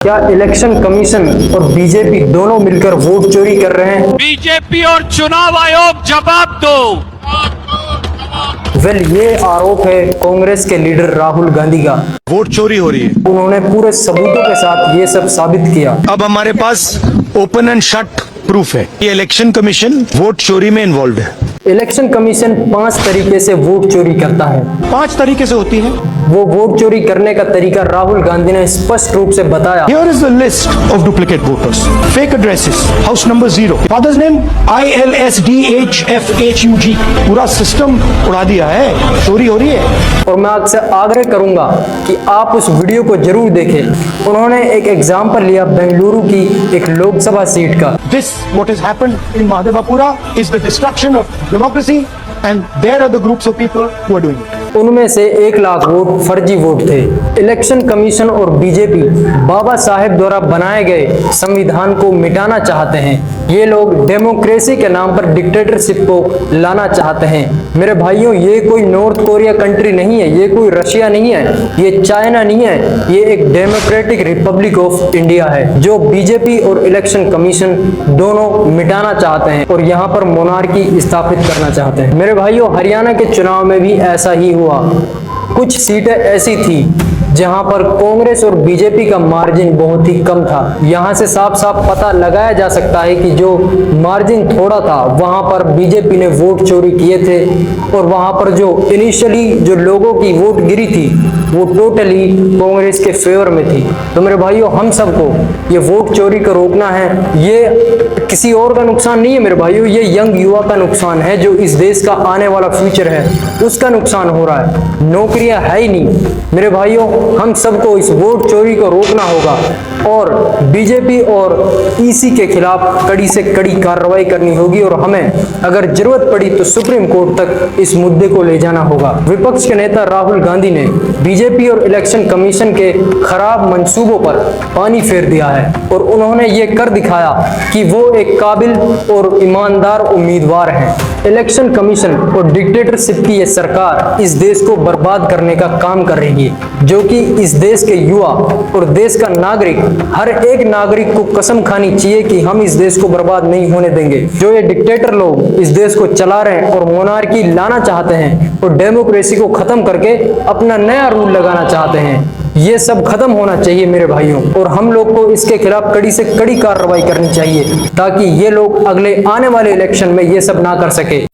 क्या election commission और BJP दोनों मिलकर वोट चोरी कर रहे हैं? बीजेपी और चुनाव आयोग जवाब दो। ये आरोप है कांग्रेस के लीडर राहुल गांधी का। वोट चोरी हो रही है। उन्होंने पूरे सबूतों के साथ ये सब साबित किया। अब हमारे पास ओपन एंड शट प्रूफ है कि इलेक्शन कमीशन वोट चोरी में इन्वॉल्व है। इलेक्शन कमीशन 5 तरीके से वोट चोरी करता है। 5 तरीके से होती है। वो वोट चोरी करने का तरीका राहुल गांधी ने स्पष्ट रूप से बताया। Here is the list of duplicate voters. Fake addresses. House number 0. Father's name ILSDHFHUG. पूरा सिस्टम उड़ा दिया है। चोरी हो रही है। और मैं आपसे आग्रह करूंगा कि आप उस वीडियो को जरूर देखें। उन्होंने एक एग्जाम्पल लिया बेंगलुरु की एक लोकसभा सीट का। This what has happened in Mahadevapura is the destruction of democracy and there are the groups of people who are doing it. उनमें से 1 लाख वोट फर्जी वोट थे। इलेक्शन कमीशन और बीजेपी बाबा साहेब द्वारा बनाए गए संविधान को मिटाना चाहते हैं। ये लोग डेमोक्रेसी के नाम पर डिक्टेटरशिप को लाना चाहते हैं। मेरे भाइयों, ये कोई नॉर्थ कोरिया कंट्री नहीं है, ये कोई रशिया नहीं है, ये चाइना नहीं है, ये एक डेमोक्रेटिक रिपब्लिक ऑफ इंडिया है जो बीजेपी और इलेक्शन कमीशन दोनों मिटाना चाहते हैं और यहाँ पर मोनार्की स्थापित करना चाहते हैं। मेरे भाइयों, हरियाणा के चुनाव में भी ऐसा ही हुआ। कुछ सीटें ऐसी थी जहां पर कांग्रेस और बीजेपी का मार्जिन बहुत ही कम था। यहां से साफ साफ पता लगाया जा सकता है कि जो मार्जिन थोड़ा था वहां पर बीजेपी ने वोट चोरी किए थे और वहां पर जो इनिशियली जो लोगों की वोट गिरी थी वो टोटली कांग्रेस के फेवर में थी। तो मेरे भाइयों, हम सबको ये वोट चोरी को रोकना है। ये किसी और का नुकसान नहीं है मेरे भाइयों, ये यंग युवा का नुकसान है जो इस देश का आने वाला फ्यूचर है उसका नुकसान हो रहा है। नौकरियां है ही नहीं मेरे भाइयों। हम सबको इस वोट चोरी को रोकना होगा और बीजेपी और ईसी के खिलाफ कड़ी से कड़ी कार्रवाई करनी होगी और हमें अगर जरूरत पड़ी तो सुप्रीम कोर्ट तक इस मुद्दे को ले जाना होगा। विपक्ष के नेता राहुल गांधी ने बीजेपी और इलेक्शन कमीशन के खराब मंसूबों पर पानी फेर दिया है और उन्होंने ये कर दिखाया कि वो एक काबिल और ईमानदार उम्मीदवार हैं। इलेक्शन कमीशन और डिक्टेटरशिप की ये सरकार इस देश को बर्बाद करने का काम कर रही है, जो कि इस देश के युवा और देश का नागरिक, हर एक नागरिक को कसम खानी चाहिए कि हम इस देश को बर्बाद नहीं होने देंगे। जो ये डिक्टेटर लोग इस देश को चला रहे हैं और मोनार्की लाना चाहते हैं और डेमोक्रेसी को खत्म करके अपना नया रूल लगाना चाहते हैं, ये सब खत्म होना चाहिए मेरे भाइयों। और हम लोग को इसके खिलाफ कड़ी से कड़ी कार्रवाई करनी चाहिए ताकि ये लोग अगले आने वाले इलेक्शन में ये सब ना कर सके।